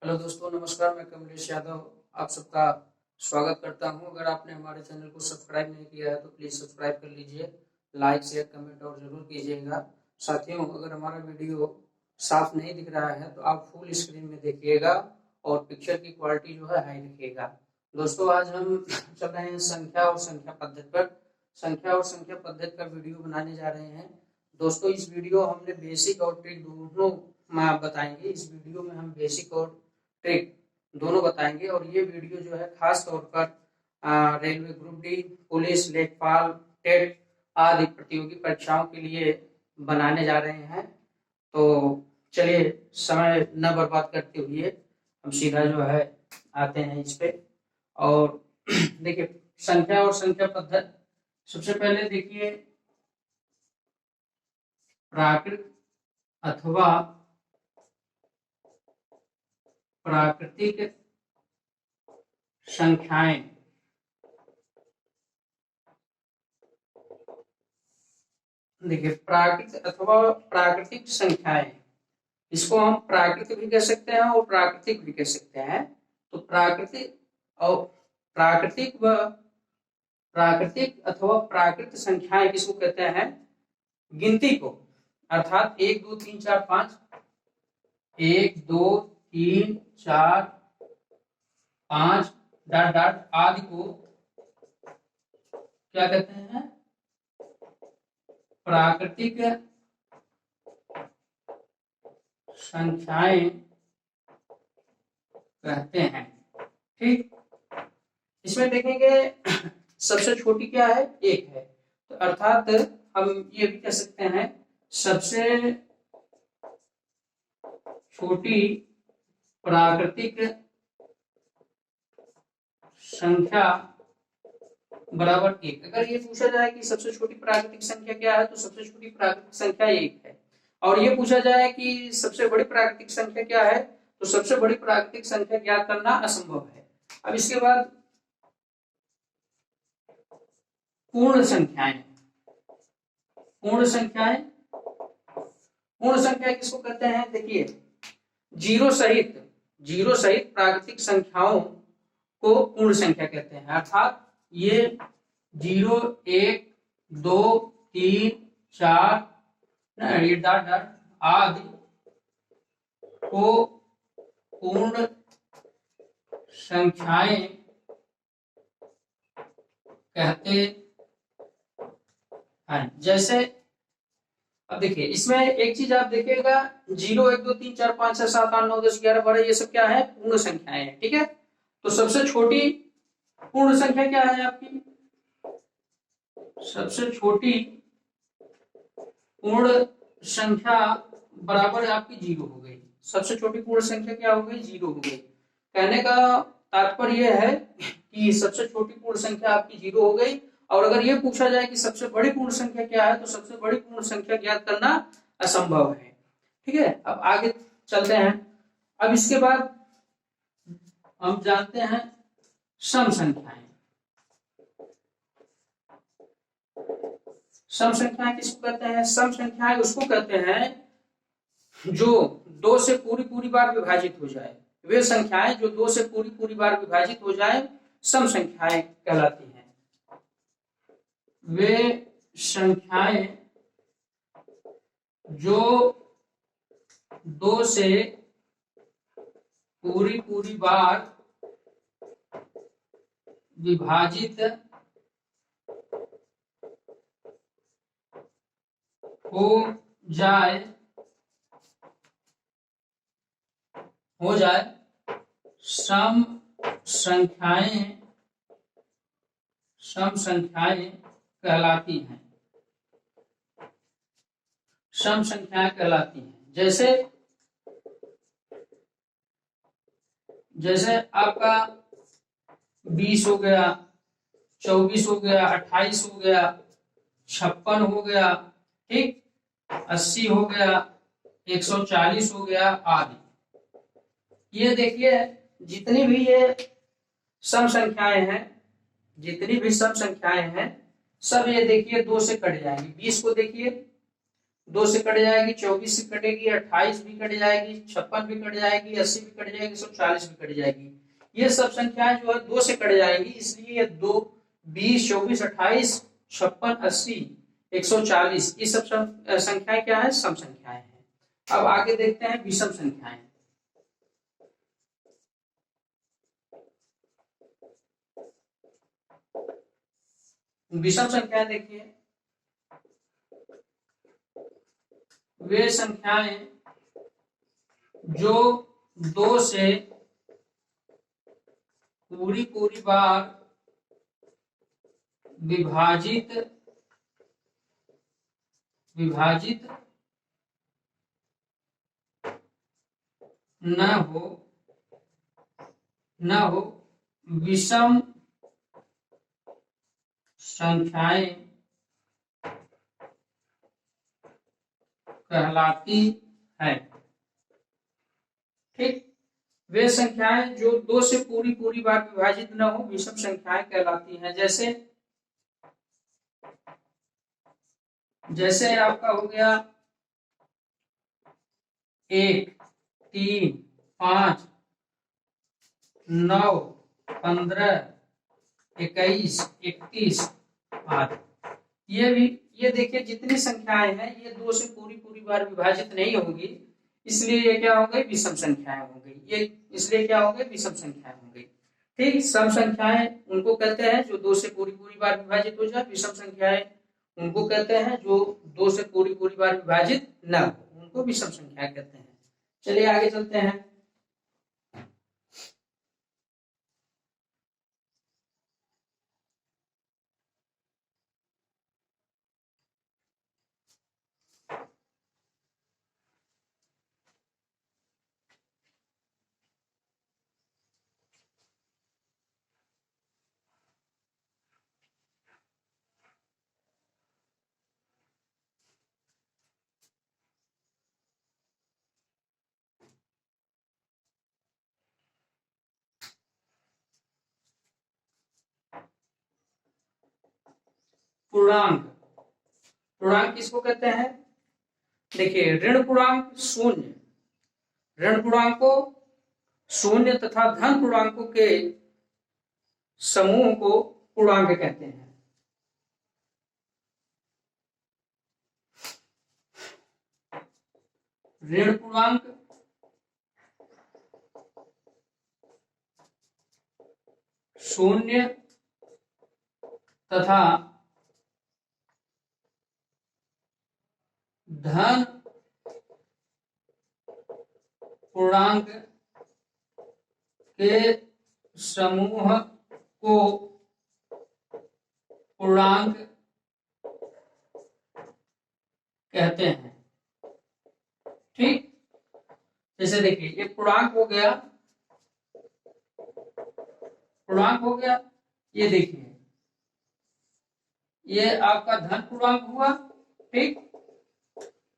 Hello दोस्तों, नमस्कार। मैं कमलेश यादव आप सबका स्वागत करता हूं। अगर आपने हमारे चैनल को सब्सक्राइब नहीं किया है तो प्लीज़ सब्सक्राइब कर लीजिए। लाइक शेयर कमेंट और ज़रूर कीजिएगा। साथियों, अगर हमारा वीडियो साफ नहीं दिख रहा है तो आप फुल स्क्रीन में देखिएगा और पिक्चर की क्वालिटी जो है हाई रखिएगा। दोस्तों, आज हम चल रहे हैं संख्या और संख्या पद्धति पर। संख्या और संख्या पद्धति का वीडियो बनाने जा रहे हैं। दोस्तों, इस वीडियो हमने बेसिक और ट्रिक दोनों बताएंगे। इस वीडियो में हम बेसिक और ट्रिक दोनों बताएंगे और ये वीडियो जो है खास तौर पर रेलवे ग्रुप डी, पुलिस, लेखपाल, टेट आदि प्रतियोगी परीक्षाओं के लिए बनाने जा रहे हैं। तो चलिए, समय न बर्बाद करते हुए हम सीधा जो है आते हैं इस पे। और देखिए, संख्या और संख्या पद्धति। सबसे पहले देखिए, प्राकृत अथवा प्राकृतिक संख्याएं। देखिए, प्राकृत अथवा प्राकृतिक संख्याएं, इसको हम प्राकृतिक भी कह सकते हैं और प्राकृतिक भी कह सकते हैं। तो प्राकृतिक और प्राकृतिक अथवा प्राकृत संख्याएं किसको कहते हैं? गिनती को, अर्थात 1 2 3 4 5, 1 2 3 4 5 डॉट डॉट आदि को क्या कहते हैं? प्राकृतिक संख्याएं कहते हैं। ठीक, इसमें देखेंगे सबसे छोटी क्या है? 1 है। तो अर्थात हम ये भी कह सकते हैं सबसे छोटी प्राकृतिक संख्या बराबर 1। अगर ये पूछा जाए कि सबसे छोटी प्राकृतिक संख्या क्या है, तो सबसे छोटी प्राकृतिक संख्या 1 है। और ये पूछा जाए कि सबसे बड़ी प्राकृतिक संख्या क्या है, तो सबसे बड़ी प्राकृतिक संख्या ज्ञात करना असंभव है। अब इसके बाद पूर्ण संख्याएं। पूर्ण संख्याएं, पूर्ण संख्या किसको कहते हैं? देखिए, जीरो सहित प्राकृतिक संख्याओं को पूर्ण संख्या कहते हैं। अर्थात ये 0 1 2 3 4 डॉट डॉट आदि को पूर्ण संख्याएं कहते हैं। जैसे अब देखिए, इसमें एक चीज आप देखिएगा, 0 1 2 3 4 5 6 7 8 9 10 11 12, ये सब क्या है? पूर्ण संख्याएं हैं। ठीक है, तो सबसे छोटी पूर्ण संख्या क्या है आपकी? सबसे छोटी पूर्ण संख्या बराबर आपकी 0 हो गई। सबसे छोटी पूर्ण संख्या क्या हो गई? 0 हो गई। कहने का तात्पर्य यह है कि सबसे छोटी पूर्ण संख्या आपकी 0 हो गई। और अगर ये पूछा जाए कि सबसे बड़ी पूर्ण संख्या क्या है, तो सबसे बड़ी पूर्ण संख्या ज्ञात करना असंभव है। ठीक है, अब आगे चलते हैं। अब इसके बाद हम जानते हैं सम संख्याएं। सम संख्याएं किसको कहते हैं? सम संख्याएं उसको कहते हैं जो 2 से पूरी बार विभाजित हो जाए। वे संख्याएं जो 2 से पूरी बार विभाजित हो जाए सम संख्याएं कहलाती हैं। वे संख्याएं जो 2 से पूरी बार विभाजित हो जाए सम संख्याएं कहलाती हैं। सम संख्याएं कहलाती हैं। जैसे आपका 20 हो गया, 24 हो गया, 28 हो गया, 56 हो गया, ठीक, 80 हो गया, 140 हो गया आदि। ये देखिए, जितनी भी ये सम संख्याएं हैं, जितनी भी सम संख्याएं हैं, सब ये देखिए 2 से कट जाएंगी। 20 को देखिए, 2 से कट जाएगी, 24 से कटेगी, 28 भी कट जाएगी, 56 भी कट जाएगी, 80 भी कट जाएगी, 140 भी कट जाएगी। ये सब संख्याएं जो है 2 से कट जाएंगी, इसलिए ये 2, 20, 24, 28, 56, 80, 140 ये सब संख्याएं क्या है? सम संख्याएं हैं। अब आगे देखते हैं विषम संख्याएं। विषम संख्याएं देखिए, वे संख्याएं जो 2 से पूरी पूरी बार विभाजित न हो विषम संख्याएं कहलाती है। ठीक, वे संख्याएं जो 2 से पूरी पूरी बार विभाजित न हो विषम संख्याएं कहलाती हैं। जैसे आपका हो गया 1, 3, 5, 9, 15, 21, 31 आदि। ये देखिए जितनी संख्याएं हैं ये 2 से पूरी पूरी बार विभाजित नहीं होगी, इसलिए ये क्या हो गई? विषम संख्याएं हो गई। ये इसलिए क्या हो गई? विषम संख्याएं हो गई। ठीक, सम संख्याएं उनको कहते हैं जो 2 से पूरी पूरी बार विभाजित हो जाए, विषम संख्याएं उनको कहते हैं जो 2 से पूरी पूरी बार विभाजित न हो, उनको विषम संख्याएं कहते हैं। चलिए आगे चलते हैं। पूर्णांक, पूर्णांक किसको कहते हैं? देखिए ऋण पूर्णांक शून्य, ऋण पूर्णांकों शून्य तथा धन पूर्णांकों के समूह को पूर्णांक कहते हैं। ऋण पूर्णांक शून्य तथा धन पूर्णांक के समूह को पूर्णांक कहते हैं। ठीक, जैसे देखिए ये पूर्णांक हो गया, ये देखिए ये आपका धन पूर्णांक हुआ। ठीक,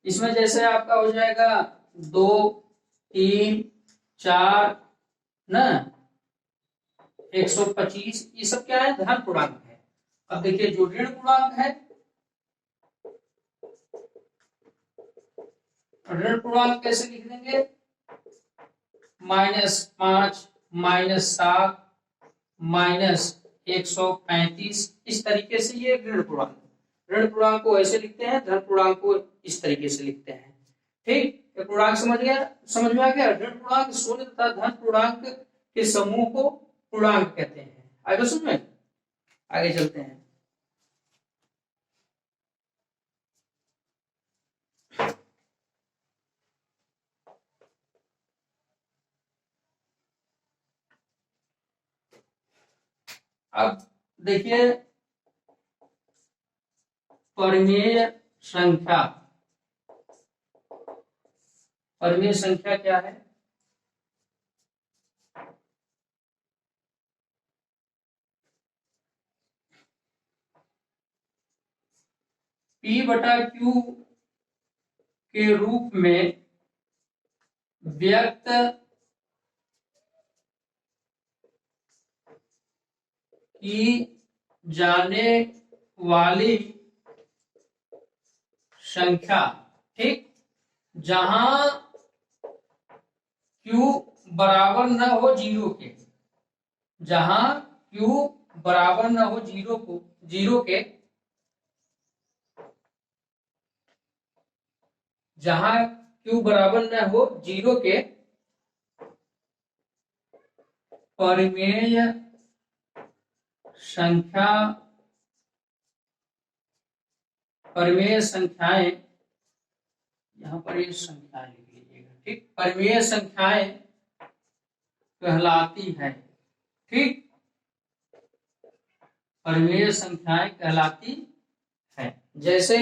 इसमें जैसे आपका हो जाएगा 2, 3, 4 न 125, ये सब क्या है? धन पूर्णांक है। अब देखिए जो ऋण पूर्णांक है, ऋण पूर्णांक कैसे लिख देंगे? -5, -7, -135, इस तरीके से ये ऋण पूर्णांक, ऋण पूर्णांक को ऐसे लिखते हैं, धन पूर्णांक को इस तरीके से लिखते हैं। ठीक, ये पूर्णांक समझ में आ गया। ऋण पूर्णांक शून्य तथा धन पूर्णांक के समूह को पूर्णांक कहते हैं। आगे समझ में, आगे चलते हैं। अब देखिए परिमेय संख्या, परिमेय संख्या क्या है? P/Q के रूप में व्यक्त की जाने वाली संख्या ठीक, जहां Q बराबर न हो जीरो के, जहां Q बराबर न हो जीरो के, जहां Q बराबर न हो जीरो के, परिमेय संख्या, परिमेय संख्याएं, यहां पर ये संख्याएं लिख लीजिएगा, ठीक, परिमेय संख्याएं कहलाती है, ठीक, परिमेय संख्याएं कहलाती है। जैसे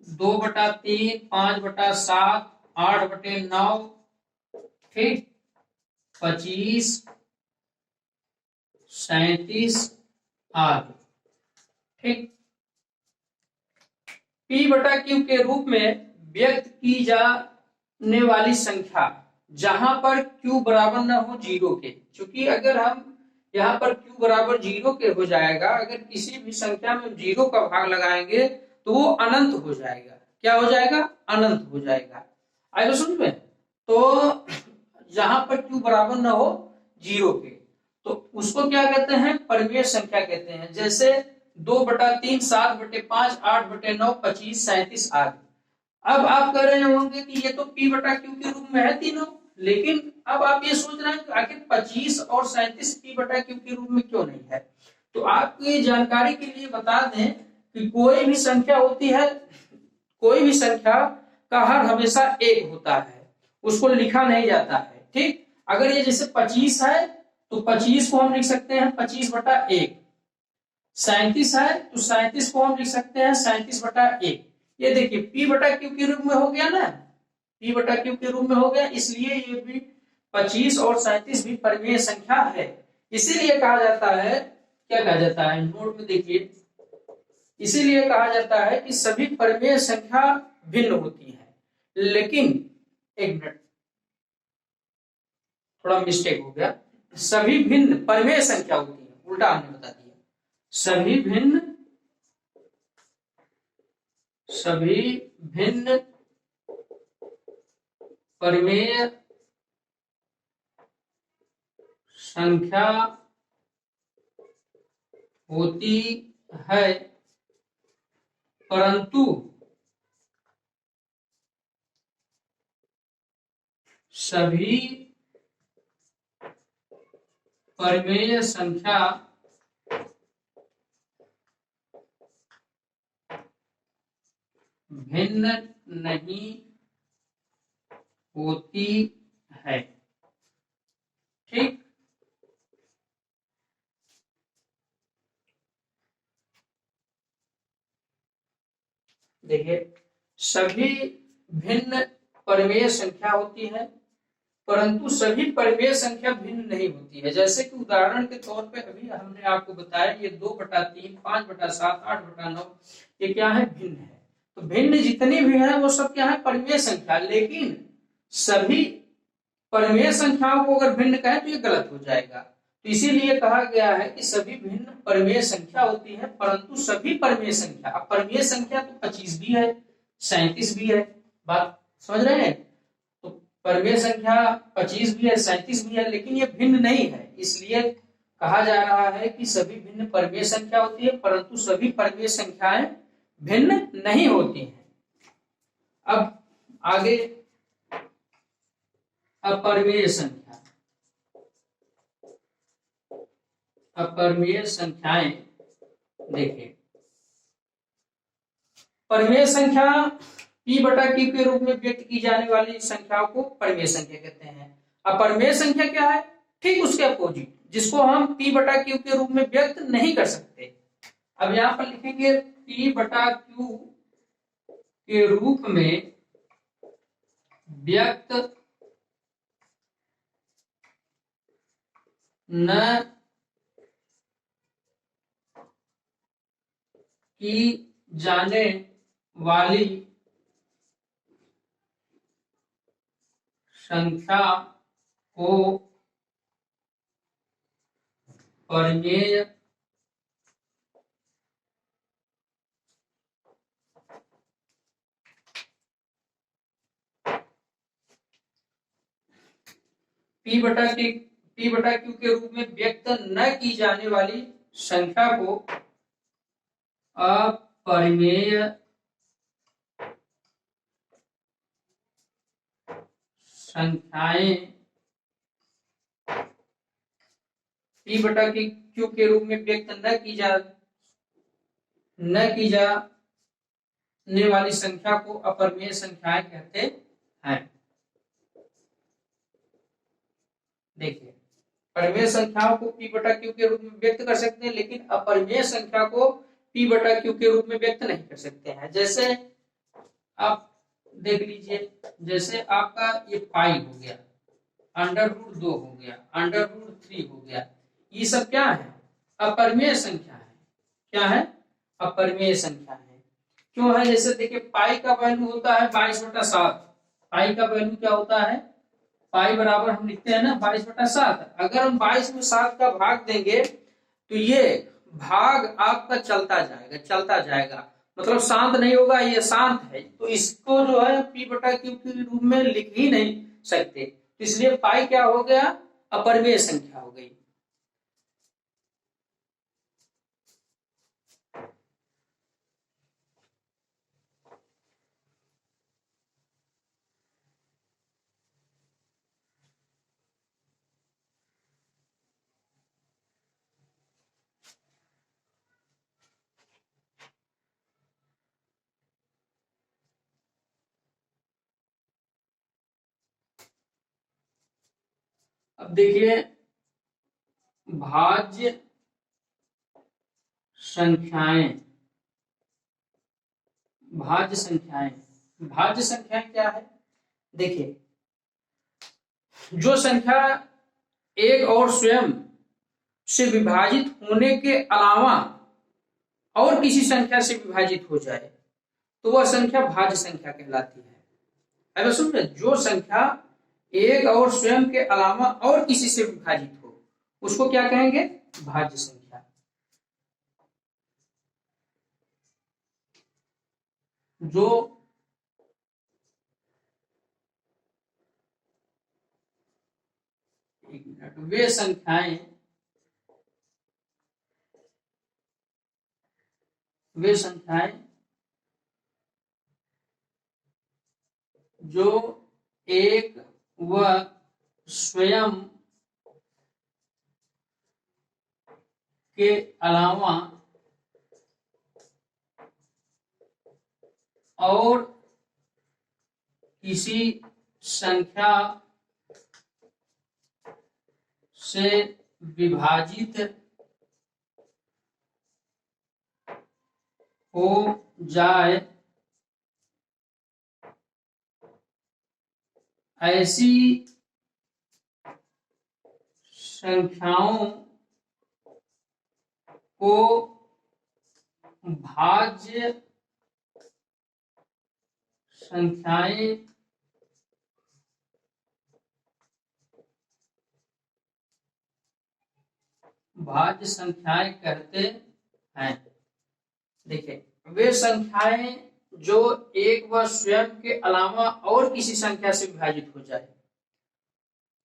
2/3, 5/7, 8/9, ठीक, 25, 37 आदि, ठीक। P/Q के रूप में व्यक्त की जाने वाली संख्या जहां पर Q बराबर न हो जीरो के, क्योंकि अगर हम यहाँ पर Q बराबर जीरो के हो जाएगा, अगर किसी भी संख्या में जीरो का भाग लगाएंगे तो वो अनंत हो जाएगा। क्या हो जाएगा? अनंत हो जाएगा। आएगा समझ में? तो जहां पर Q बराबर न हो जीरो के, तो उसको क्या कहते हैं? परिमेय संख्या कहते हैं। जैसे 2/3, 7/5, 8/9, 25, 37 आदि। अब आप कह रहे होंगे कि ये तो P/Q के रूप में है तीनों, लेकिन अब आप ये सोच रहे हैं कि आखिर 25 और 37 P/Q के रूप में क्यों नहीं है? तो आपकी जानकारी के लिए बता दें कि कोई भी संख्या होती है, कोई भी संख्या का हर हमेशा एक होता है, उसको लिखा नहीं जाता है, ठीक। अगर ये जैसे 25 है तो 25 को हम लिख सकते हैं 25/1, 37 है तो 37 को हम लिख सकते हैं 37/1। ये देखिए P/Q के रूप में हो गया ना, P/Q के रूप में हो गया, इसलिए ये भी 25 और 37 भी परिमेय संख्या है। इसीलिए कहा जाता है, क्या कहा जाता है नोट में देखिए, इसीलिए कहा जाता है कि सभी परिमेय संख्या भिन्न होती है, लेकिन एक मिनट, थोड़ा मिस्टेक हो गया, सभी भिन्न परिमेय संख्या होती है, उल्टा हमने बता दिया। सभी भिन्न परिमेय संख्या होती है, परंतु सभी परिमेय संख्या भिन्न नहीं होती है, ठीक। देखिए सभी भिन्न परिमेय संख्या होती है, परंतु सभी परिमेय संख्या भिन्न नहीं होती है। जैसे कि उदाहरण के तौर पे अभी हमने आपको बताया ये 2/3, 5/7, 8/9 ये क्या है? भिन्न है। तो भिन्न जितनी भी है वो सब क्या है? परिमेय संख्या। लेकिन सभी परिमेय संख्याओं को अगर भिन्न कहें तो ये गलत हो जाएगा। तो इसीलिए कहा गया है कि सभी भिन्न परिमेय संख्या होती है, परंतु सभी परिमेय संख्या, अब परिमेय संख्या तो 25 भी है, 37 भी है, बात समझ रहे हैं? तो परिमेय संख्या 25 भी है, 37 भी है, लेकिन ये भिन्न नहीं है। इसलिए कहा जा रहा है कि सभी भिन्न परिमेय संख्या होती है, परंतु सभी परिमेय संख्याएं भिन्न नहीं होती हैं। अब आगे अपरिमेय संख्या, अपरिमेय संख्याएं देखिए, परिमेय संख्या P/Q के रूप में व्यक्त की जाने वाली संख्याओं को परिमेय संख्या कहते हैं। अपरिमेय संख्या क्या है? ठीक उसके अपोजिट, जिसको हम P/Q के रूप में व्यक्त नहीं कर सकते। अब यहां पर लिखेंगे P/Q के रूप में व्यक्त न की जाने वाली संख्या को परिमेय पी बटा क्यू के रूप में व्यक्त न की जाने वाली संख्या को अपरिमेय संख्याएं पी बटा की क्यू के रूप में व्यक्त न की जाने वाली संख्या को अपरिमेय संख्याएं कहते हैं। देखिए, परिमेय संख्याओं को पी बटा क्यू के रूप में व्यक्त कर सकते हैं, लेकिन अपरिमेय संख्या को पी बटा क्यू के रूप में व्यक्त नहीं कर सकते हैं। जैसे आप देख लीजिए, जैसे आपका ये पाई हो गया, √2 हो गया, √3 हो गया, ये सब क्या है? अपरिमेय संख्या है। क्या है? अपरिमेय संख्या है। क्यों है? जैसे देखिए, पाई का वैल्यू होता है 22/7। पाई का वैल्यू क्या होता है? पाई बराबर हम लिखते हैं ना 22/7। अगर हम 22 में 7 का भाग देंगे तो ये भाग आपका चलता जाएगा, मतलब शांत नहीं होगा, ये शांत है, तो इसको जो है पी बटा क्यू के रूप में लिख ही नहीं सकते। तो इसलिए पाई क्या हो गया? अपरिमेय संख्या हो गई। अब देखिए, भाज्य संख्याएं क्या है? देखिए, जो संख्या एक और स्वयं से विभाजित होने के अलावा और किसी संख्या से विभाजित हो जाए तो वह संख्या भाज्य संख्या कहलाती है। अब सुन, जो संख्या एक और स्वयं के अलावा और किसी से विभाजित हो उसको क्या कहेंगे? भाज्य संख्या। जो वे संख्याएं जो एक व स्वयं के अलावा और किसी संख्या से विभाजित हो जाए ऐसी संख्याओं को भाज्य संख्याएं कहते हैं। देखिए, वे संख्याएं जो एक व स्वयं के अलावा और किसी संख्या से विभाजित हो जाए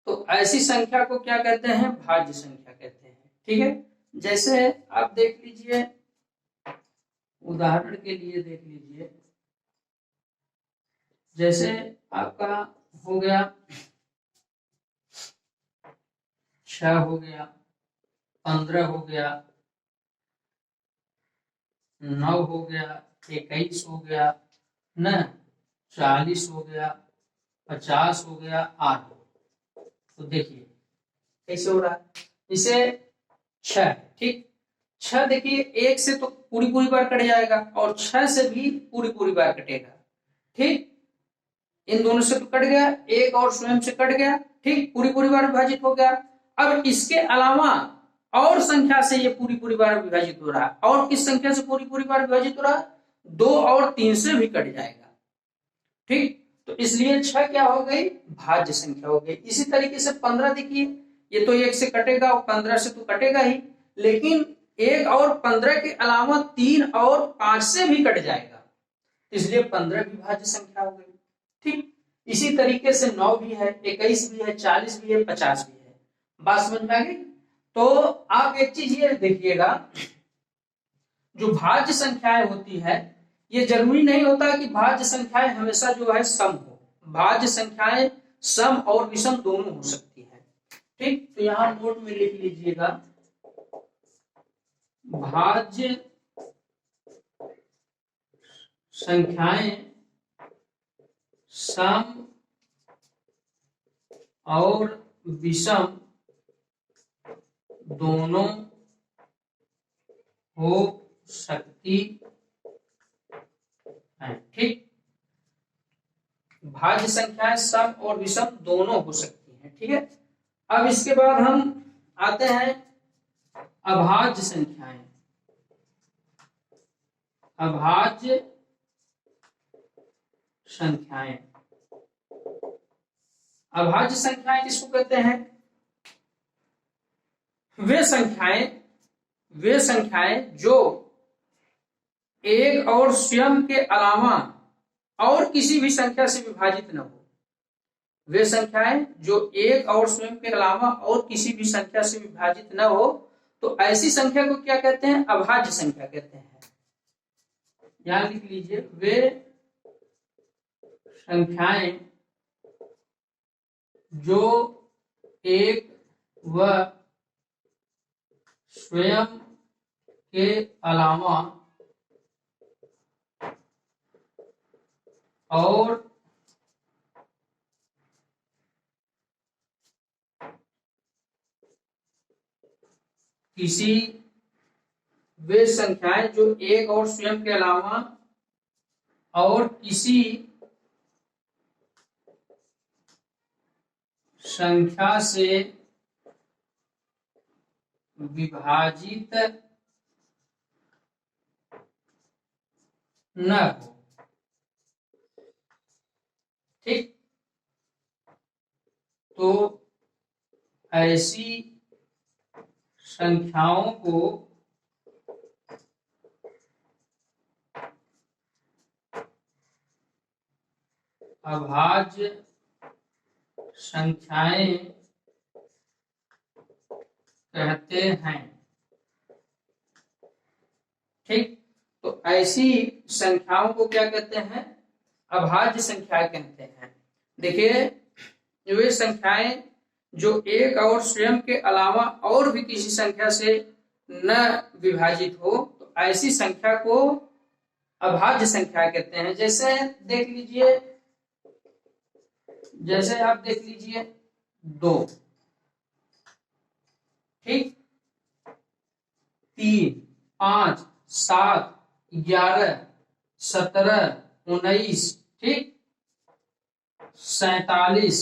तो ऐसी संख्या को क्या कहते हैं? भाज्य संख्या कहते हैं। ठीक है, जैसे आप देख लीजिए, उदाहरण के लिए देख लीजिए, जैसे आपका हो गया 6 हो गया, 15 हो गया, 9 हो गया, 21 हो गया, न 40 हो गया, 50 हो गया, 8। तो देखिए कैसे हो रहा है, इसे 6, ठीक, 6 देखिए 1 से तो पूरी बार कट जाएगा और 6 से भी पूरी बार कटेगा। ठीक, इन दोनों से तो कट गया, एक और स्वयं से कट गया, ठीक, पूरी बार विभाजित हो गया। अब इसके अलावा और संख्या से ये पूरी बार विभाजित हो रहा है, और किस संख्या से पूरी बार विभाजित हो रहा है? 2 और 3 से भी कट जाएगा। ठीक, तो इसलिए 6 क्या हो गई? भाज्य संख्या हो गई। इसी तरीके से 15 देखिए, ये तो 1 से कटेगा और 15 से तो कटेगा ही, लेकिन 1 और 15 के अलावा 3 और 5 से भी कट जाएगा, इसलिए 15 भी भाज्य संख्या हो गई। ठीक, इसी तरीके से 9 भी है, 21 भी है, 40 भी है, 50 भी है। बात समझ में आ गई? तो आप एक चीज ये देखिएगा, जो भाज्य संख्याएं होती है, ये जरूरी नहीं होता कि भाज्य संख्याएं हमेशा जो है सम हो। भाज्य संख्याएं सम और विषम दोनों हो सकती है। ठीक, तो यहां नोट में लिख लीजिएगा, भाज्य संख्याएं सम और विषम दोनों हो सकती है। ठीक, भाज्य संख्याएं सम और विषम दोनों हो सकती हैं। ठीक है, अब इसके बाद हम आते हैं अभाज्य संख्याएं। अभाज्य संख्याएं, अभाज्य संख्याएं किसको कहते हैं? वे संख्याएं जो एक और स्वयं के अलावा और किसी भी संख्या से विभाजित न हो। वे संख्याएं जो एक और स्वयं के अलावा और किसी भी संख्या से विभाजित न हो, तो ऐसी संख्या को क्या कहते हैं? अभाज्य संख्या कहते हैं। यहां लिख लीजिए, वे संख्याएं जो एक व स्वयं के अलावा और किसी, वे संख्याएं जो एक और स्वयं के अलावा और किसी संख्या से विभाजित न हो। ठीक, तो ऐसी संख्याओं को अभाज्य संख्याएं कहते हैं। ठीक, तो ऐसी संख्याओं को क्या कहते हैं? अभाज्य संख्याएं कहते हैं। देखिए, वे संख्याएं जो एक और स्वयं के अलावा और भी किसी संख्या से न विभाजित हो, तो ऐसी संख्या को अभाज्य संख्या कहते हैं। जैसे देख लीजिए, जैसे आप देख लीजिए 2, ठीक, 3, 5, 7, 11, 17, 19, ठीक, 47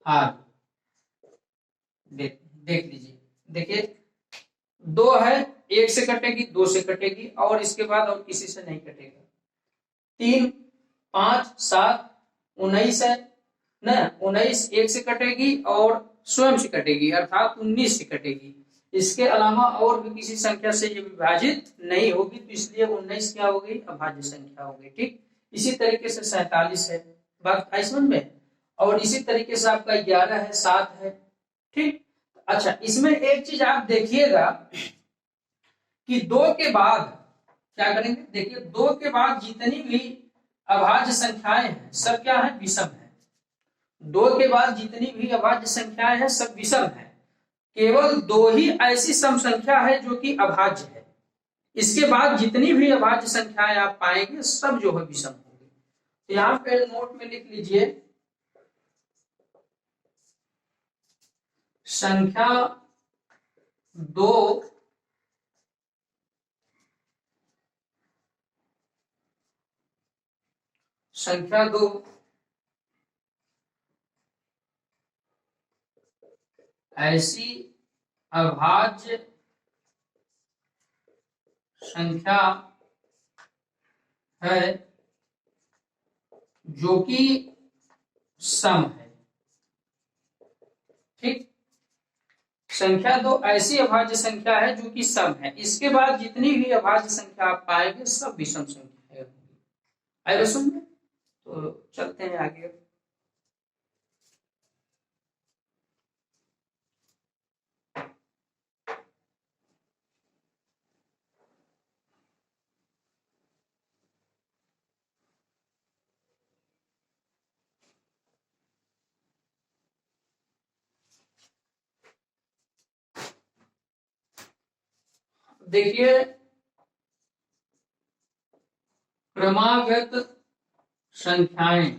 आदि। देख लीजिए, देखिए 2 है, 1 से कटेगी, 2 से कटेगी और इसके बाद और किसी से नहीं कटेगा। 3, 5, 7, 19 है ना, 19 1 से कटेगी और स्वयं से कटेगी, अर्थात 19 से कटेगी। इसके अलावा और भी किसी संख्या से ये विभाजित नहीं होगी, तो इसलिए 19 क्या हो गई? अभाज्य संख्या हो गई। ठीक, इसी तरीके से 47 है, बात आई समझ में? और इसी तरीके से आपका 11 है, 7 है। ठीक, अच्छा, इसमें एक चीज आप देखिएगा कि 2 के बाद क्या करेंगे? देखिए, 2 के बाद जितनी भी अभाज्य संख्याएं हैं सब क्या है? विषम है। 2 के बाद जितनी भी अभाज्य संख्याएं हैं सब विषम है। केवल 2 ही ऐसी सम संख्या है जो कि अभाज्य है। इसके बाद जितनी भी अभाज्य संख्याएं आप पाएंगे सब जो है विषम होंगी। तो यहां पे नोट में लिख लीजिए, संख्या 2 ऐसी अभाज्य संख्या है जो कि सम है। ठीक, संख्या 2 ऐसी अभाज्य संख्या है जो कि सम है। इसके बाद जितनी भी अभाज्य संख्या आप पाएंगे सब विषम संख्या होगी। आएगा समझ में? तो चलते हैं आगे। देखिए क्रमागत संख्याएं,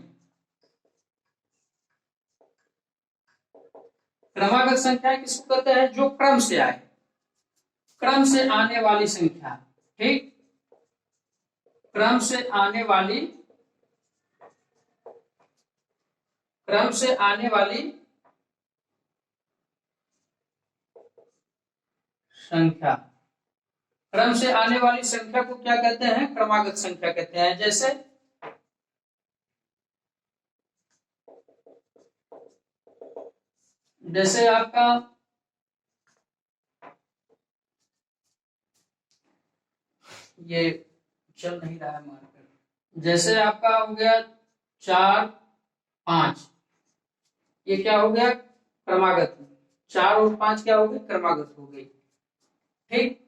क्रमागत संख्याएं किसको कहते हैं? जो क्रम से आए, क्रम से आने वाली संख्या। ठीक, क्रम से आने वाली, क्रम से आने वाली संख्या, क्रम से आने वाली संख्या को क्या कहते हैं? क्रमागत संख्या कहते हैं। जैसे आपका ये चल नहीं रहा है मार्कर, जैसे आपका हो गया 4 5, ये क्या हो गया? क्रमागत। 4 और 5 क्या हो गई? क्रमागत हो गई। ठीक,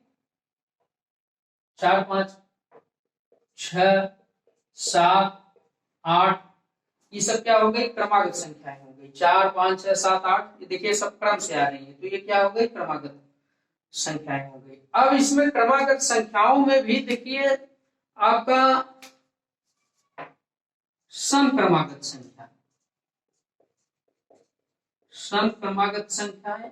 4 5 6 7 8, ये सब क्या हो गई? क्रमागत संख्याएं हो गई। 4 5 6 7 8, ये देखिए सब क्रम से आ रही है, तो ये क्या हो गई? क्रमागत संख्याएं हो गई। अब इसमें क्रमागत संख्याओं में भी देखिए आपका सम क्रमागत संख्या, सम क्रमागत संख्याएं,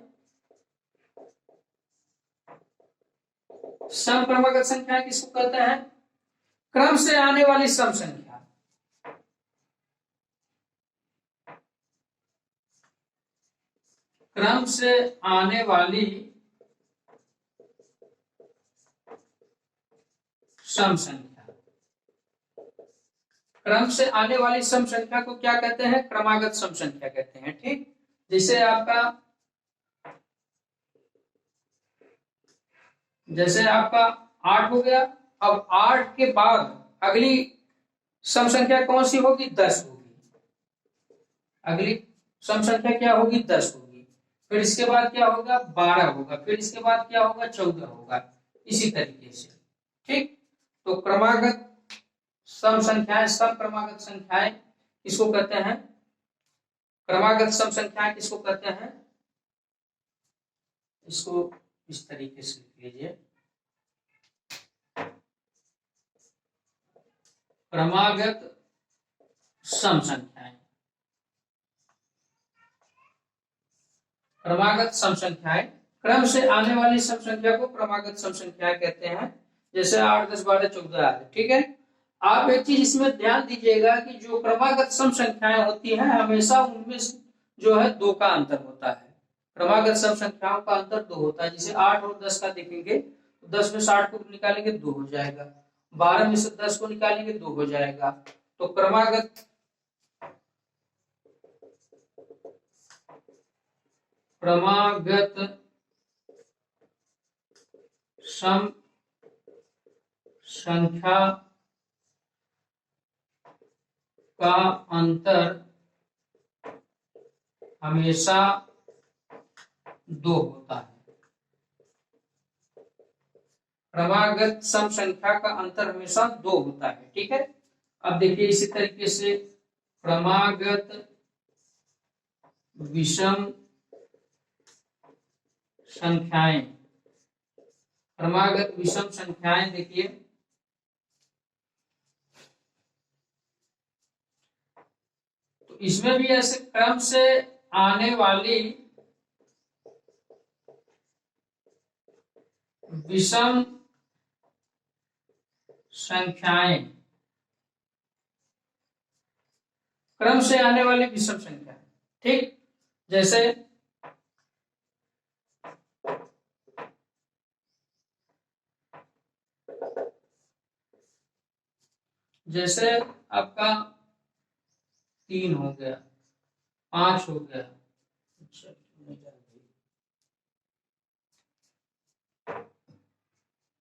सम क्रमागत संख्या किसको कहते हैं? क्रम से आने वाली सम संख्या। क्रम से आने वाली सम संख्या, क्रम से आने वाली सम संख्या को क्या कहते हैं? क्रमागत सम संख्या कहते हैं। ठीक, जैसे आपका 8 हो गया। अब 8 के बाद अगली सम संख्या कौन सी होगी? 10 होगी। अगली सम संख्या क्या होगी? 10 होगी। फिर इसके बाद क्या होगा? 12 होगा। फिर इसके बाद क्या होगा? 14 होगा। इसी तरीके से। ठीक, तो क्रमागत सम संख्याएं, सम क्रमागत संख्याएं किसको कहते हैं? क्रमागत सम संख्याएं किसको कहते हैं? इसको इस तरीके से लिख लीजिए, क्रमागत सम संख्याएं। क्रमागत सम संख्याएं, क्रम से आने वाली सम संख्या को क्रमागत सम संख्याएं कहते हैं। जैसे 8 10 12 14 आदि। ठीक है, आप एक चीज इसमें ध्यान दीजिएगा कि जो क्रमागत सम संख्याएं होती हैं हमेशा उनमें जो है 2 का अंतर होता है। क्रमागत सम संख्याओं का अंतर 2 होता है। जैसे 8 और 10 का देखेंगे तो 10 में से 8 को निकालेंगे 2 हो जाएगा, 12 में से 10 को निकालेंगे 2 हो जाएगा। तो क्रमागत सम संख्या का अंतर हमेशा 2 होता है। क्रमागत सम संख्या का अंतर हमेशा 2 होता है। ठीक है, अब देखिए इसी तरीके से क्रमागत विषम संख्याएं, क्रमागत विषम संख्याएं देखिए तो इसमें भी ऐसे क्रम से आने वाली विषम संख्याएं, क्रम से आने वाली विषम संख्या। ठीक, जैसे आपका 3 हो गया, 5 हो गया,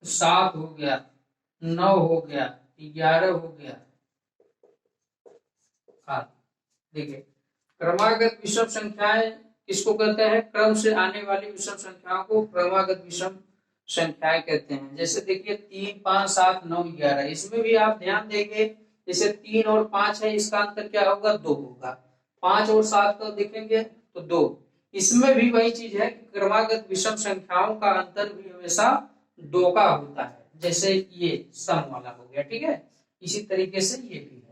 7 हो गया, 9 हो गया, 11 हो गया। देखिए क्रमागत विषम संख्याएं किसको कहते हैं? क्रम से आने वाली विषम संख्याओं को क्रमागत विषम संख्याएं कहते हैं। जैसे देखिए 3 5 7 9 11, इसमें भी आप ध्यान देंगे जैसे 3 और 5 है, इसका अंतर क्या होगा? 2 होगा। 5 और 7 को देखेंगे तो 2। इसमें भी वही चीज है कि क्रमागत विषम संख्याओं का अंतर भी हमेशा डोका होता है, जैसे ये सम वाला हो गया, ठीक है। इसी तरीके से ये भी है।